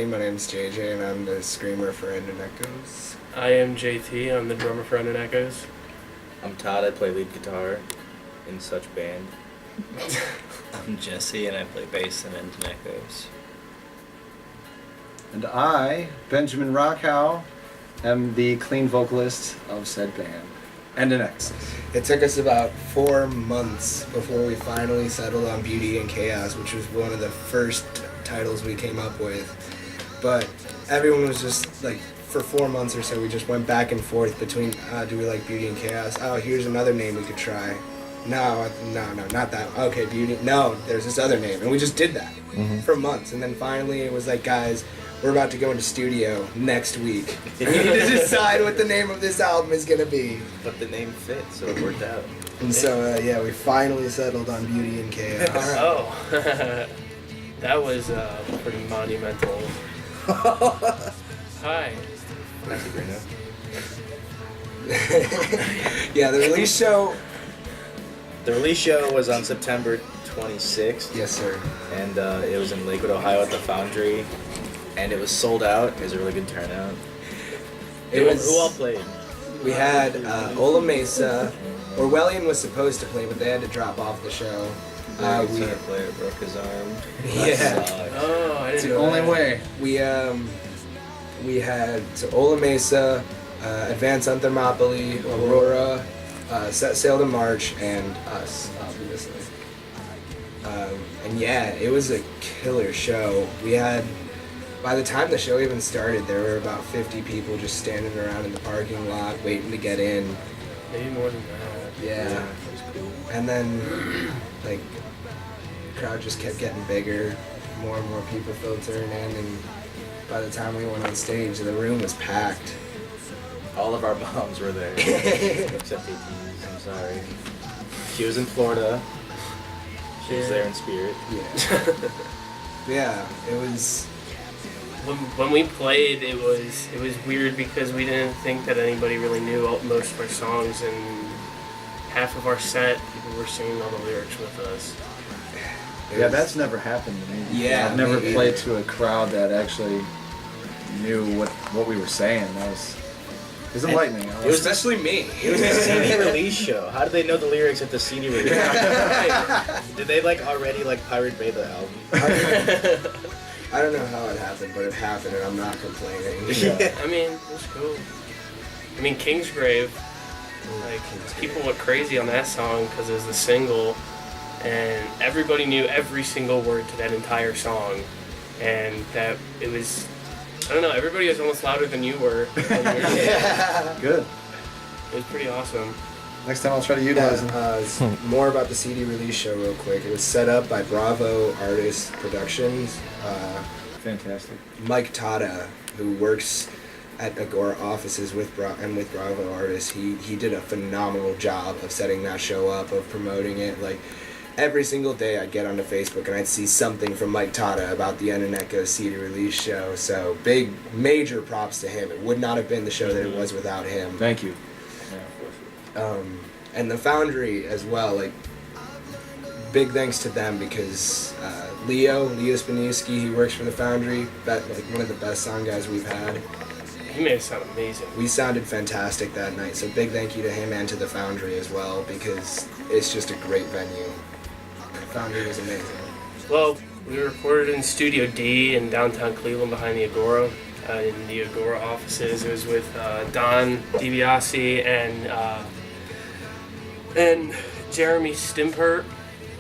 everybody. My name's JJ, and I'm the screamer for End and Echoes. I am JT. I'm the drummer for End and Echoes. I'm Todd. I play lead guitar in such band. I'm Jesse, and I play bass in End and Echoes. And I, Benjamin Rockhow, am the clean vocalist of said band, End and Echoes. It took us about 4 months before we finally settled on Beauty and Chaos, which was one of the first titles we came up with. But everyone was just like, for 4 months or so, we just went back and forth between, do we like Beauty and Chaos? Oh, here's another name we could try. No, not that. Okay, Beauty. No, there's this other name. And we just did that for months. And then finally it was like, guys, we're about to go into studio next week. We need to decide what the name of this album is going to be. But the name fit, so it worked out. And so, we finally settled on Beauty and Chaos. Oh, that was pretty monumental. Hi. That's a great note. Yeah, the release show. The release show was on September 26th. Yes, sir. And it was in Lakewood, Ohio at the Foundry. And it was sold out. It was a really good turnout. Who all played? We had Ola Mesa. Orwellian was supposed to play, but they had to drop off the show. The guitar player broke his arm. Yeah. Oh, I It's didn't the know only that. way. We had Ola Mesa, Advanced Thermopylae, Aurora, Set Sail to March, and us, obviously. And yeah, it was a killer show. We had, by the time the show even started, there were about 50 people just standing around in the parking lot waiting to get in. Maybe more than that. Yeah. That was cool. And then, like, the crowd just kept getting bigger, more and more people filtering in, and by the time we went on stage, the room was packed. All of our moms were there. Except AT's, I'm sorry. She was in Florida. She was there in spirit. Yeah. Yeah, it was... When we played, it was weird because we didn't think that anybody really knew most of our songs, and half of our set, people were singing all the lyrics with us. Yeah, that's never happened to me. Yeah, I've never me played either. to a crowd that actually knew what we were saying. It was enlightening. It was Especially me. It was the CD release show. How did they know the lyrics at the CD release? Did they already Pirate Bay the album? I don't know how it happened, but it happened, and I'm not complaining. Yeah. I mean, it was cool. I mean, Kingsgrave, people went crazy on that song because it was the single, and everybody knew every single word to that entire song, and that it was, I don't know, everybody was almost louder than you were. Yeah. Good. It was pretty awesome. Next time I'll try to utilize them. More about the CD release show real quick. It was set up by Bravo Artists Productions. Fantastic. Mike Tata, who works at Agora offices with Bravo Artists, he did a phenomenal job of setting that show up, of promoting it. Like, every single day I'd get onto Facebook and I'd see something from Mike Tata about the End and Echoes CD release show. So major props to him. It would not have been the show that it was without him. Thank you. And the Foundry as well, big thanks to them because Leo Spaniewski, he works for the Foundry, one of the best sound guys we've had. He made it sound amazing. We sounded fantastic that night, so big thank you to him and to the Foundry as well, because it's just a great venue. The Foundry was amazing. Well, we recorded in Studio D in downtown Cleveland behind the Agora, in the Agora offices. It was with Don DiBiase and Jeremy Stimpert.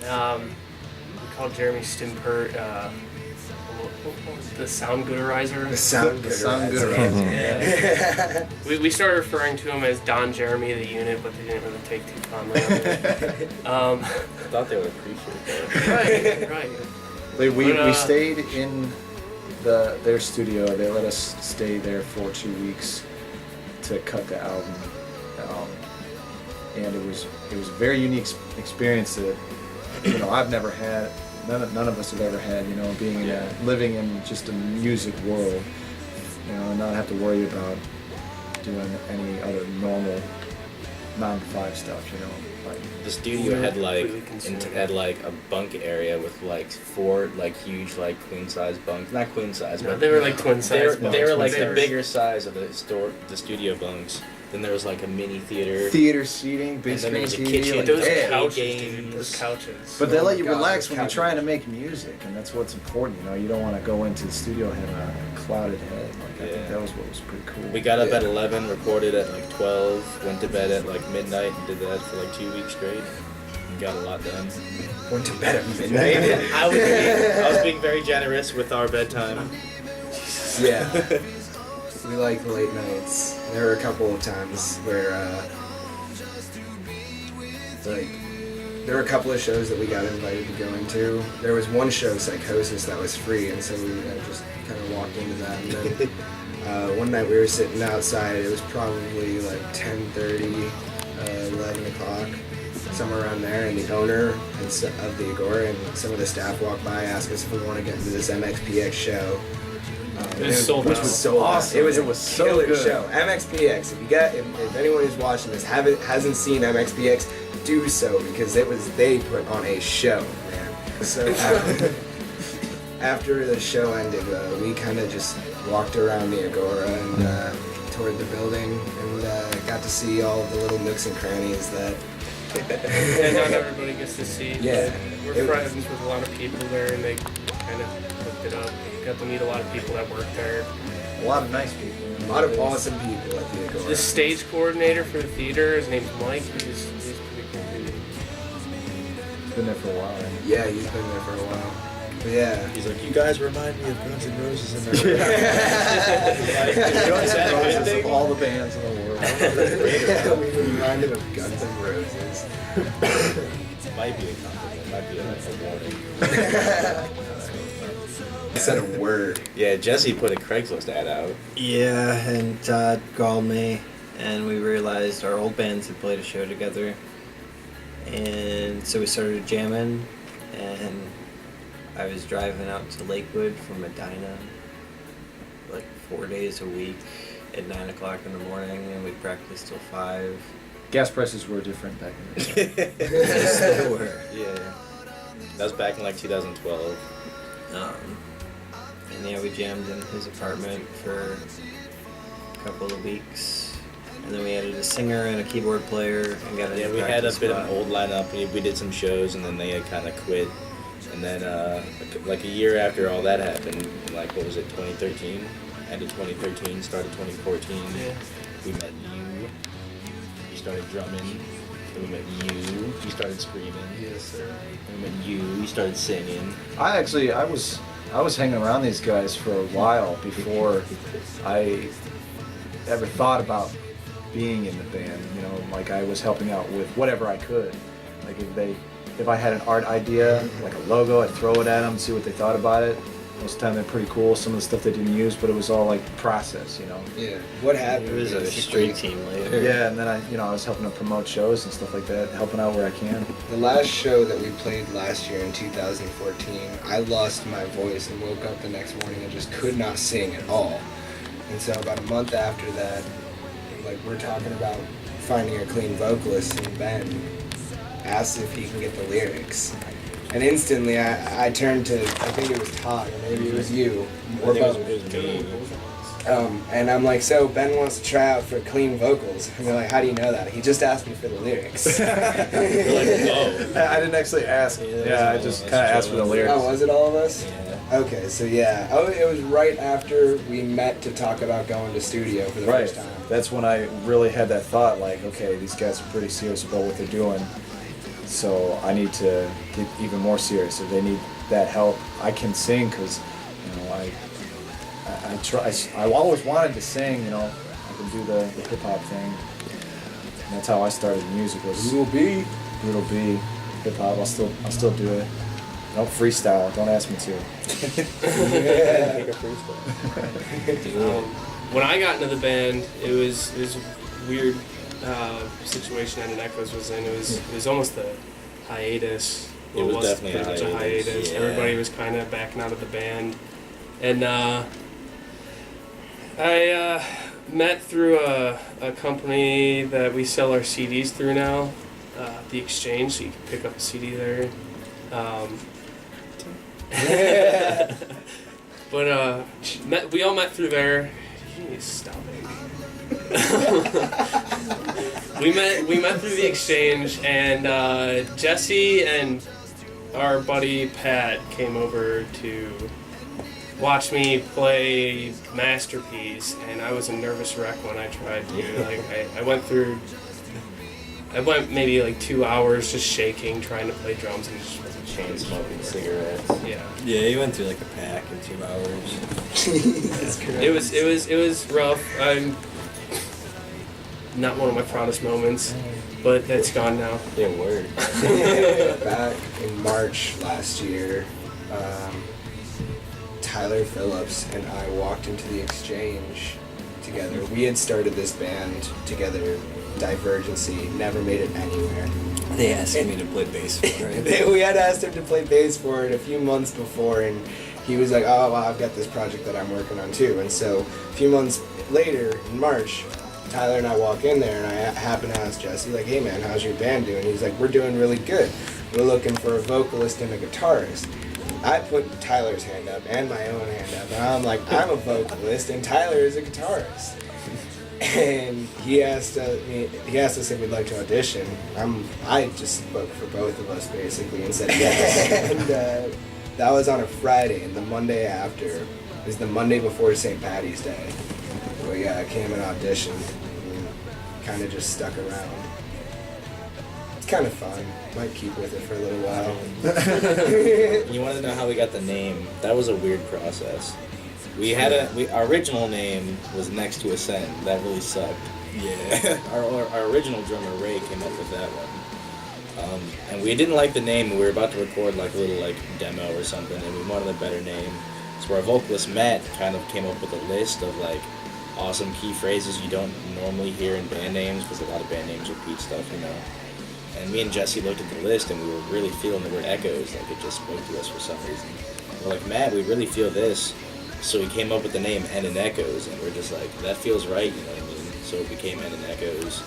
We called Jeremy Stimpert the Sound Gooderizer. The Sound Gooderizer. Yeah. we started referring to him as Don Jeremy the unit, but they didn't really take too fondly on it. I thought they would appreciate that. Right. We stayed in their studio. They let us stay there for 2 weeks to cut the album, and it was a very unique experience that I've never had. None of us have ever had. Being living in just a music world, and not have to worry about doing any other normal 9 to 5 stuff, you know. Like, The studio had like Completely consumed. a bunk area with like 4 like huge like queen size bunks. Not queen size, No, but they were like twin they were, size. they were like They the were- bigger size of the studio bunks. Then there was like a mini theater. theater seating, big And then there screen was a TV, kitchen. like, Those yeah. couches, games. dude. Those couches. But they let you Oh, God, relax when you're couches. trying to make music, and that's what's important. You know, you don't want to go into the studio having a clouded head. Like I think Yeah. that was what was pretty cool. We got up Yeah. at 11, recorded at like 12, went to bed at like midnight, and did that for like 2 weeks straight. And got a lot done. Went to bed at midnight. I was being very generous with our bedtime. Yeah. We like late nights. There were a couple of times where, like, there were a couple of shows that we got invited to go into. There was one show, Psychosis, that was free, and so we just kind of walked into that. And then one night we were sitting outside. It was probably like 10:30, 11 o'clock, somewhere around there. And the owner of the Agora and some of the staff walked by, asked us if we want to get into this MXPX show. It was sold which out. was so Awesome. It was It was so killer good. show. MXPX. If anyone who's watching this hasn't seen MXPX, do so because they put on a show, man. So after the show ended, we kind of just walked around the Agora and toured the building and got to see all of the little nooks and crannies that. And not everybody gets to see. Yeah. We're It- friends with a lot of people there, and they kind of hooked it up. Got to meet a lot of people that work there. A lot of nice people. A lot of awesome people at the Agora. The stage coordinator for the theater, his name's Mike. He's pretty cool dude. It's been there for a while. Right? Yeah, he's been there for a while. But yeah. He's like, you guys remind me of Guns N' Roses in Guns N' Roses of all the bands in the world. We reminded of Guns N' Roses. Might be a compliment, might be a warning. I said a word. Yeah, Jesse put a Craigslist ad out. Yeah, and Todd called me, and we realized our old bands had played a show together. And so we started jamming, and I was driving out to Lakewood from Medina like 4 days a week at 9 o'clock in the morning, and we practiced till 5. Gas prices were different back in the day. Yes, they were. Yeah. That was back in like 2012. And yeah, we jammed in his apartment for a couple of weeks. And then we added a singer and a keyboard player and got a Yeah, new we had a practice bit of spot. an old lineup. We did some shows, and then they had kind of quit. And then, like a year after all that happened, like what was it, 2013? End of 2013, started 2014. Yeah. We met you. You started drumming. Then we met you. You started screaming. Yes, sir. Then we met you. You started singing. I was hanging around these guys for a while before I ever thought about being in the band. You know, like I was helping out with whatever I could. Like if I had an art idea, like a logo, I'd throw it at them, see what they thought about it. Most of the time they're pretty cool. Some of the stuff they didn't use, but it was all like process, you know. Yeah. What happened? He was a basically, street team leader. Yeah, and then I was helping to promote shows and stuff like that, helping out where I can. The last show that we played last year in 2014, I lost my voice and woke up the next morning and just could not sing at all. And so about a month after that, like we're talking about finding a clean vocalist, and Ben asked if he can get the lyrics. And instantly I turned to, I think it was Todd, or maybe it was you, or both. It was me. And I'm like, so Ben wants to try out for clean vocals. And they're like, how do you know that? He just asked me for the lyrics. We're like, oh. I didn't actually ask. Yeah, Yeah, I that's just all. kind of That's asked for the all. lyrics. Oh, was it all of us? Yeah. Okay, so yeah. Oh, it was right after we met to talk about going to studio for the Right. first time. That's when I really had that thought, like, okay, these guys are pretty serious about what they're doing, so I need to get even more serious. If they need that help, I can sing because, you know, I try. I always wanted to sing. You know, I can do the hip hop thing. And that's how I started music. Was Brutal B. Brutal B, hip hop. I'll still do it. Don't freestyle. Don't ask me to. Take a freestyle. When I got into the band, it was a weird situation that Echoes was in. It was almost a hiatus. It was wasn't definitely a pretty much hiatus, yeah. Everybody was kind of backing out of the band, and I met through a company that we sell our CDs through now, The Exchange, so you can pick up a CD there. But we all met through there. You need to stop it. we met through The Exchange, and Jesse and our buddy Pat came over to watch me play Masterpiece, and I was a nervous wreck when I tried to. Like I went maybe like 2 hours just shaking, trying to play drums, and it just wasn't Chain smoking cigarettes. Yeah. Yeah, you went through like a pack in 2 hours. It was rough. I'm not one of my proudest moments, but that's gone now. Yeah, word. Back in March last year, Tyler Phillips and I walked into The Exchange together. We had started this band together, Divergency, never made it anywhere. They asked me to play bass for it. We had asked him to play bass for it a few months before, and he was like, oh, well, I've got this project that I'm working on too. And so a few months later, in March, Tyler and I walk in there, and I happen to ask Jesse, like, hey man, how's your band doing? He's like, we're doing really good. We're looking for a vocalist and a guitarist. I put Tyler's hand up and my own hand up, and I'm like, I'm a vocalist and Tyler is a guitarist. And he asked us if we'd like to audition. I just spoke for both of us basically and said yes. And that was on a Friday, and the Monday after is the Monday before St. Patty's Day. We came and auditioned and kind of just stuck around. It's kind of fun. Might keep with it for a little while. You want to know how we got the name? That was a weird process. Our original name was Next to Ascend. That really sucked. Yeah. our original drummer Ray came up with that one. And we didn't like the name. We were about to record like a little demo or something, and we wanted a better name. So our vocalist Matt kind of came up with a list of awesome key phrases you don't normally hear in band names, because a lot of band names repeat stuff, you know. And me and Jesse looked at the list, and we were really feeling the word echoes, like it just spoke to us for some reason. We're like, Matt, we really feel this. So we came up with the name N and Echoes, and we're just like, that feels right, you know what I mean? So it became N and Echoes,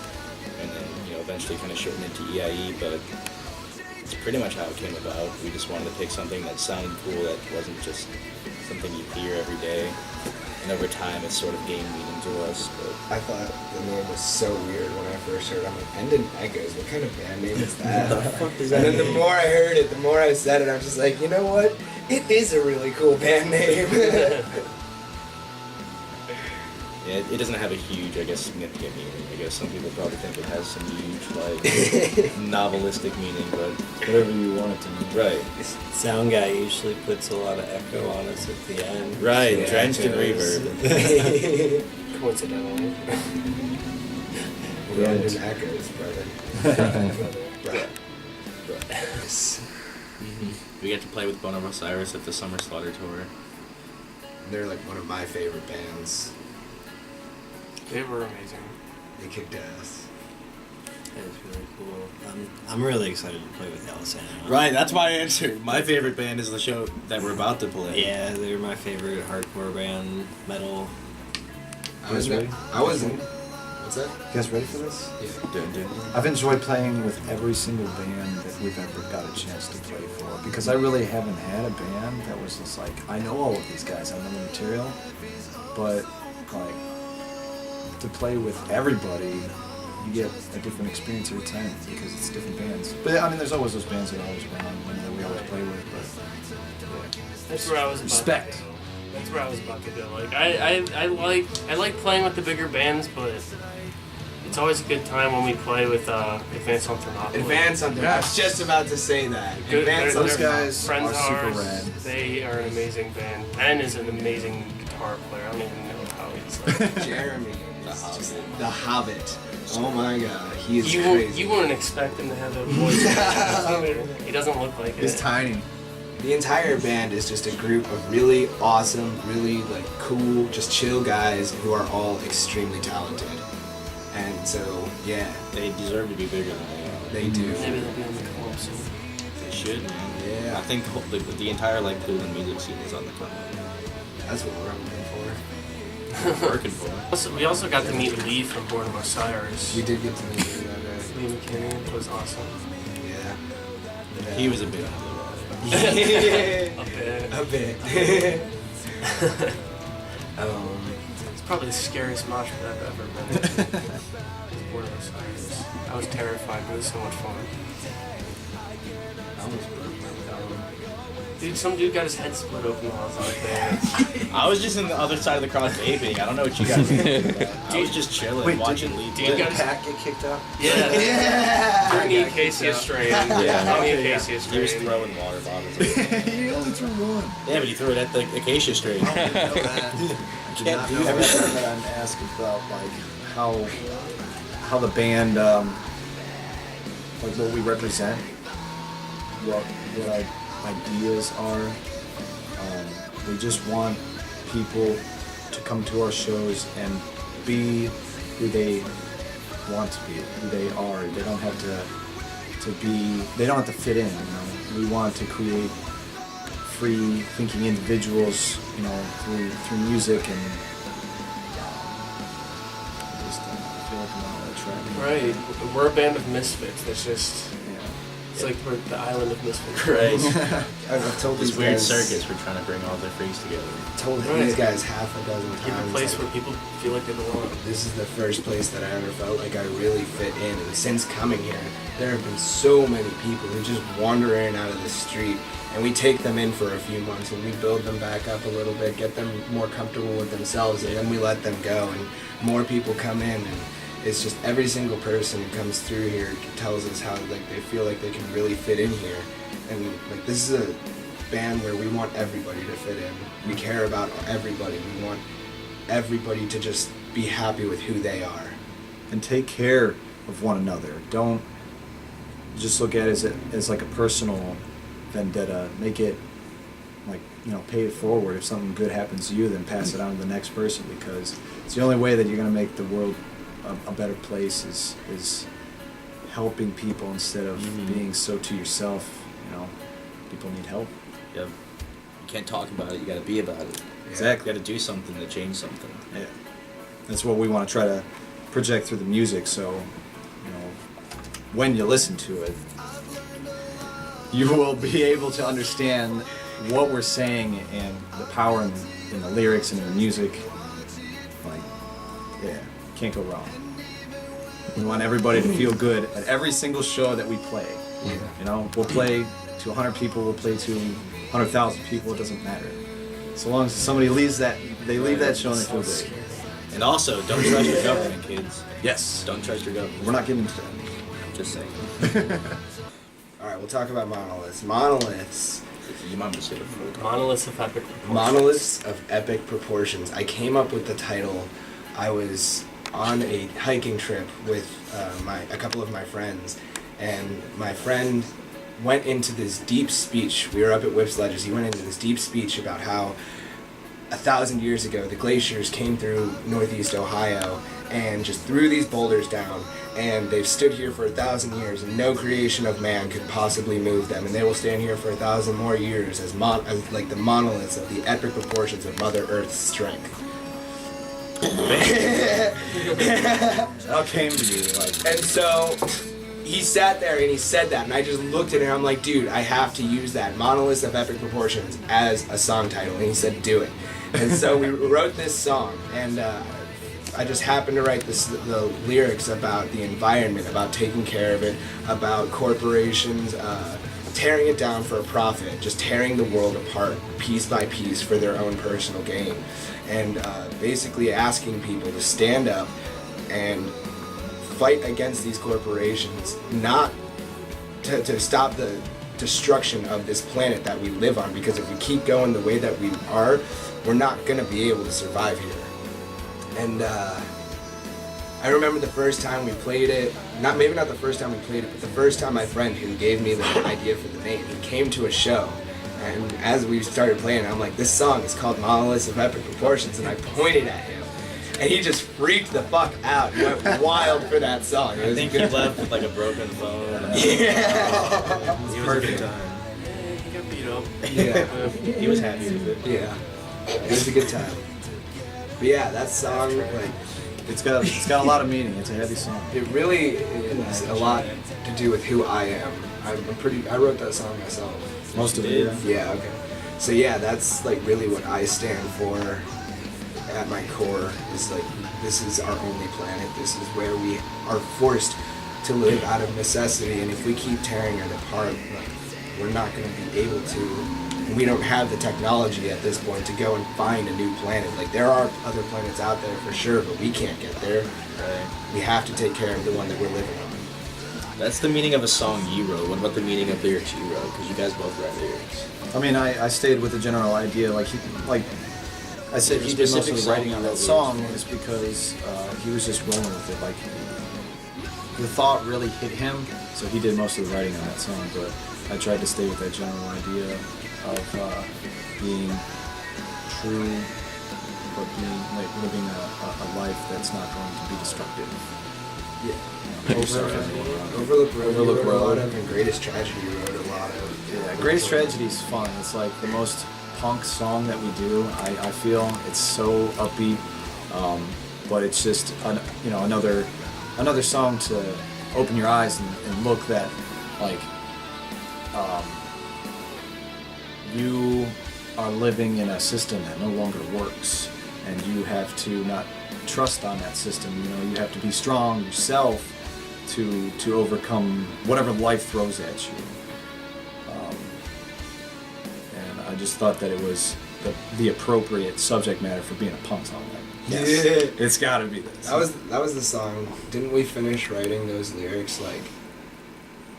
and then, eventually kind of shortened into EIE, but it's pretty much how it came about. We just wanted to pick something that sounded cool, that wasn't just something you hear every day. And over time, it's sort of gained meaning to us. But I thought the name was so weird when I first heard it. I'm like, End and Echoes, what kind of band name is that? What the fuck does that And then mean? the more I heard it, the more I said it, I'm just like, you know what? It is a really cool band name. Yeah, it doesn't have a huge, I guess, significant meaning. I guess some people probably think it has some huge, novelistic meaning, but Whatever you want it to mean. right. Sound guy usually puts a lot of echo on us at the end. Right, Yeah, drenched in echoes. reverb. Coincidentally. The End and Echoes, brother. Right. We get to play with Bone of Osiris at the Summer Slaughter tour. They're like one of my favorite bands. They were amazing. They kicked ass. That is really cool. I'm really excited to play with Allison. Right, that's my answer. My favorite band is the show that we're about to play. Yeah, they're my favorite hardcore band, metal. I was ready? What's that? You guys ready for this? Yeah. Dun, dun. I've enjoyed playing with every single band that we've ever got a chance to play for, because I really haven't had a band that was just like, I know all of these guys, I know the material, but to play with everybody, you get a different experience every time because it's different bands. But I mean, there's always those bands that are always around that we always play with, but That's where I was about respect. To go. That's where I was about to go. Like I like playing with the bigger bands, but it's always a good time when we play with Advance on Thermopylae. Advance on I was just about to say that. Good, Advance they're- on those they're guys friends are of super ours. rad. They are an amazing band. Ben is an amazing guitar player. I don't even know how he's like. Jeremy is just the Hobbit. Oh my god, he is You crazy. wouldn't expect him to have that voice. He doesn't look like It's it. tiny. The entire band is just a group of really awesome, really cool, just chill guys who are all extremely talented. And so, yeah, They deserve to be bigger than they are. they do. Maybe they'll be on the co-op soon. They should, man. Yeah. I think the entire Cleveland music scene is on the come up. That's what we're hoping working for. We also got to meet Lee from Born of Osiris. We did get to meet you that day. Lee McKinney was awesome. Yeah. He was a bit. A bit. A bit. It's probably the scariest mosh pit I've ever been in. Born of Osiris. I was terrified, but it was so much fun. I almost broke my thumb. Dude, some dude got his head split open while I was out there. I was just in the other side of the crowd vaping. I don't know what you guys were talking about. I was just chilling, watching Lee. Dude got his Pack get kicked up? yeah. Yeah. During the Acacia Strain. Yeah. On the Okay, Acacia He was Strain. throwing water bottles. You only threw one. Yeah, but he threw it at the Acacia Strain. Can't do every time that I'm asked about like how the band like what we represent, what our ideas are. We just want people to come to our shows and be who they want to be, who they are. They don't have to be. They don't have to fit in. You know, we want to create free thinking individuals, you know, through music and just I feel like I'm on that track. Right. We're a band of misfits. That's just. It's like we're the island of misfits. Right. I've told This these weird guys, circus, we're trying to bring all their freaks together. told Right. these guys half a dozen Keep times. a place like, where people feel like they belong. this is the first place that I ever felt like I really fit in. And since coming here, there have been so many people who just wander in and out of the street. And we take them in for a few months and we build them back up a little bit, get them more comfortable with themselves, and then we let them go. And more people come in, and it's just every single person who comes through here tells us how like they feel like they can really fit in here. And like this is a band where we want everybody to fit in. We care about everybody. We want everybody to just be happy with who they are. And take care of one another. Don't just look at it as like a personal vendetta. Make it like, you know, pay it forward. If something good happens to you, then pass it on to the next person, because it's the only way that you're going to make the world a better place is helping people instead of being so to yourself. You know, people need help. Yep. You can't talk about it, you gotta be about it. Exactly. You gotta do something to change something. Yeah. That's what we want to try to project through the music. So, you know, when you listen to it, you will be able to understand what we're saying and the power in the lyrics and in the music. Like, yeah, can't go wrong. We want everybody to feel good at every single show that we play. Yeah. You know, we'll play to 100 people, we'll play to 100,000 people, it doesn't matter. So long as somebody leaves that, they leave that show and they feel good. And also, don't trust your government, kids. Yes. Don't trust your government. We're not getting into that. Just saying. All right, we'll talk about monoliths. Monoliths. You might just say the full title. Monoliths of epic proportions. Monoliths of epic proportions. I came up with the title. I was on a hiking trip with a couple of my friends, and my friend went into this deep speech. We were up at Whip's Ledges. He went into this deep speech about how 1,000 years ago the glaciers came through northeast Ohio and just threw these boulders down, and they've stood here for 1,000 years, and no creation of man could possibly move them, and they will stand here for 1,000 more years as like the monoliths of the epic proportions of Mother Earth's strength. That came to me like, And so he sat there and he said that, and I just looked at him. I'm like, dude, I have to use that, Monoliths of Epic Proportions, as a song title. And he said, do it. And so we wrote this song, and I just happened to write the lyrics about the environment, about taking care of it, about corporations tearing it down for a profit, just tearing the world apart piece by piece for their own personal gain. And basically asking people to stand up and fight against these corporations, not to stop the destruction of this planet that we live on, because if we keep going the way that we are, we're not going to be able to survive here. And I remember the first time we played it, maybe not the first time we played it, but the first time my friend who gave me the idea for the name, he came to a show. And as we started playing, I'm like, this song is called Monoliths of Epic Proportions, and I pointed at him. And he just freaked the fuck out. He went wild for that song. I think he left with like a broken phone. Yeah. It was a good time. He got beat up. Yeah. He was happy with it. Yeah. It was a good time. But yeah, that song, like, It's got a lot of meaning. It's a heavy song. it really is a lot to do with who I am. I wrote that song myself. Most of it. Yeah. Yeah, okay. So yeah, that's like really what I stand for at my core, is like, this is our only planet. This is where we are forced to live out of necessity, and if we keep tearing it apart, like, we're not going to be able to. And we don't have the technology at this point to go and find a new planet. Like, there are other planets out there for sure, but we can't get there. Right. We have to take care of the one that we're living on. That's the meaning of a song you wrote. What about the meaning of lyrics you wrote? Because you guys both write lyrics. I mean, I stayed with the general idea. Like I said, he did most of the writing on that song is because he was just rolling with it. Like, the thought really hit him, so he did most of the writing on that song. But I tried to stay with that general idea of being true, but being like living a life that's not going to be destructive. Yeah. Overlook Road. You wrote a lot of, and Greatest Tragedy you wrote a lot of. Yeah, Greatest Tragedy's fun. It's like the most punk song that we do. I feel it's so upbeat, but it's just another song to open your eyes and look that like you are living in a system that no longer works, and you have to not trust on that system. You know, you have to be strong yourself to overcome whatever life throws at you. And I just thought that it was the appropriate subject matter for being a punk song. Like, yes, Yeah. it's got to be this. That was the song. Didn't we finish writing those lyrics like?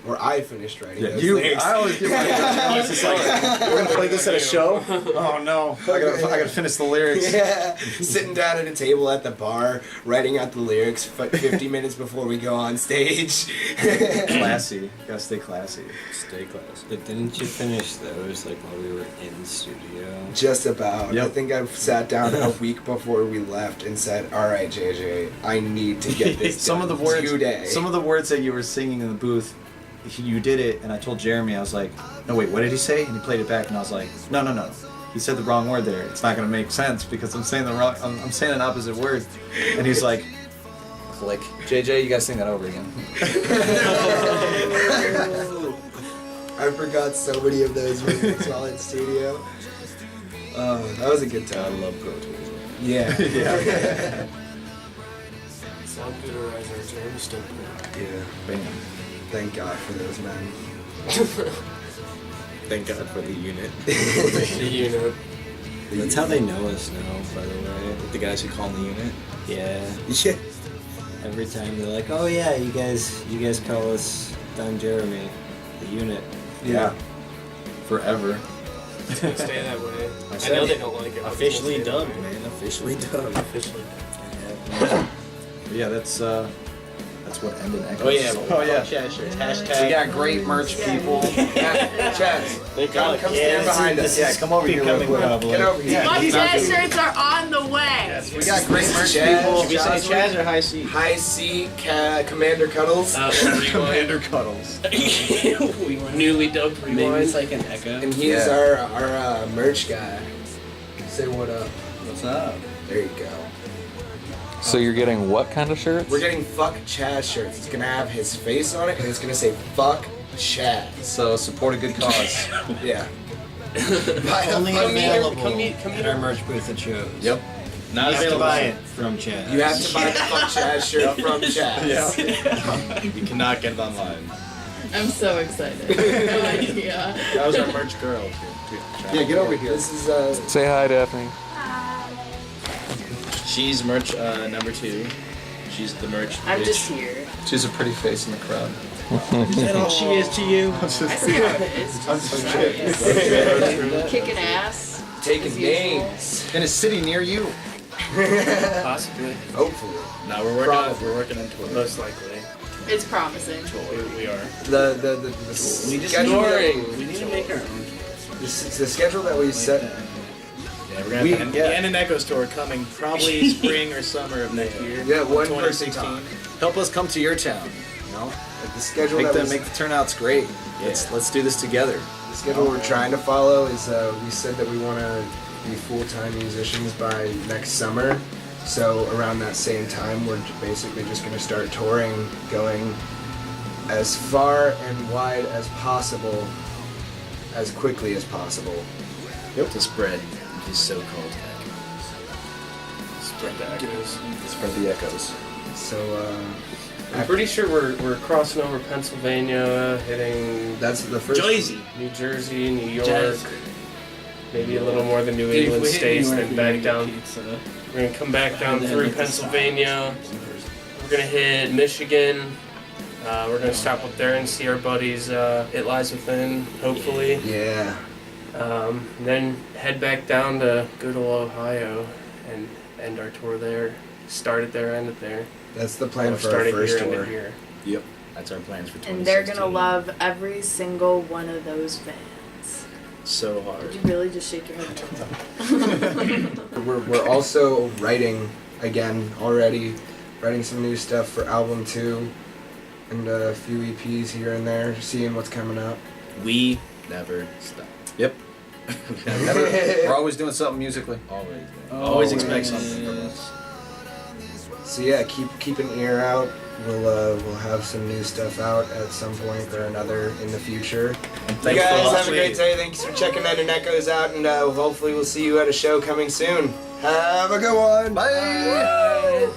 Or I finished writing those lyrics. I always give my I was just like, we're gonna play this at a show. Oh no, I gotta finish the lyrics. Yeah, sitting down at a table at the bar, writing out the lyrics 50 minutes before we go on stage. Classy, gotta stay classy. Stay class. But didn't you finish those like while we were in the studio? Just about. Yep. I think I sat down a week before we left and said, "All right, JJ, I need to get this Some done of the words, today." some of the words that you were singing in the booth, you did it, and I told Jeremy, I was like, no wait, what did he say? And he played it back, and I was like, no, he said the wrong word there. It's not gonna make sense because I'm saying I'm saying an opposite word. And he's like, click. JJ, you gotta sing that over again. I forgot so many of those lyrics while in studio. That was a good I time. love Pro Tools. Yeah. Yeah. Sound Gooder as our term still. Yeah. Bam. Thank God for those men. Thank God for the unit. You know. That's how they know us now, by the way. The guys who call the unit. Yeah. Yeah. Every time they're like, "Oh yeah, you guys call us Don Jeremy, the unit." Yeah. Forever. It's gonna stay that way. I I said know it. they don't like it. but Officially it's gonna dubbed, stay that way. man. Officially dubbed. Officially. But yeah, that's what Ended Echoes. Oh yeah. Oh yeah. Chat shirts. Hashtag. We got great merch, people. Chaz, They call it come stand behind us. Yeah, come over here real quick. Get over here. My Yeah. jazz shirts are on the way. We got great merch, Chaz. people. Should we say Chaz or High C? High C Commander Cuddles. Commander Cuddles. Newly dubbed Maybe Rewind. it's like an echo. And he's Yeah. our merch guy. Say what up. What's up? There you go. So you're getting what kind of shirts? We're getting Fuck Chaz shirts. It's gonna have his face on it, and it's gonna say Fuck Chaz. So support a good cause. Yeah. Only Come here, available come here. at our merch booth at shows. Yep. Not You have to available. buy it from Chad. You have to buy the Fuck Chaz shirt from Chaz. Yeah. You cannot get it online. I'm so excited. Yeah. That was our merch girl. Too. Yeah, get over here. This is Say hi, Daphne. She's merch number 2. She's the merch. I'm bitch. just here. She's a pretty face in the crowd. Is that all she is to you? I see how it is. Kicking ass. taking As usual. names. In a city near you. Possibly. Hopefully. No, we're working into it. Most likely. It's promising. We are. The We just schedule Boring. We need to make our own. the schedule that we set. Yeah, we're gonna have the End and Echo store coming probably spring or summer of next year. Yeah, of one person 2016. talk. Help us come to your town. You know, Like the schedule that we make the turnouts great. Let's do this together. The schedule we're trying to follow is we said that we want to be full-time musicians by next summer. So around that same time, we're basically just going to start touring, going as far and wide as possible, as quickly as possible. To spread these so-called Spread the echoes. Spread the echoes. So I'm pretty sure we're crossing over Pennsylvania, hitting that's the first. Jersey. New Jersey, New York, Jersey. maybe a little more than New England states, then back down. We're gonna come back down through Pennsylvania. We're gonna hit Michigan. We're gonna stop up there and see our buddies. It Lies Within, hopefully. Yeah. And then head back down to good old Ohio and end our tour there. Start it there, end it there. That's the plan Or for our start it first here, end tour. it here. Yep. That's our plans for 2016. And they're gonna love every single one of those bands. so hard. Did you really just shake your head? We're also writing again already, writing some new stuff for album 2, and a few EPs here and there, seeing what's coming up. We never stop. Yep. We're always doing something musically. Always. Always expect something from us. So yeah, keep an ear out. We'll have some new stuff out at some point or another in the future. You Thanks for guys have a watching. great day. Thanks for checking Night and Echoes out, and hopefully we'll see you at a show coming soon. Have a good one. Bye.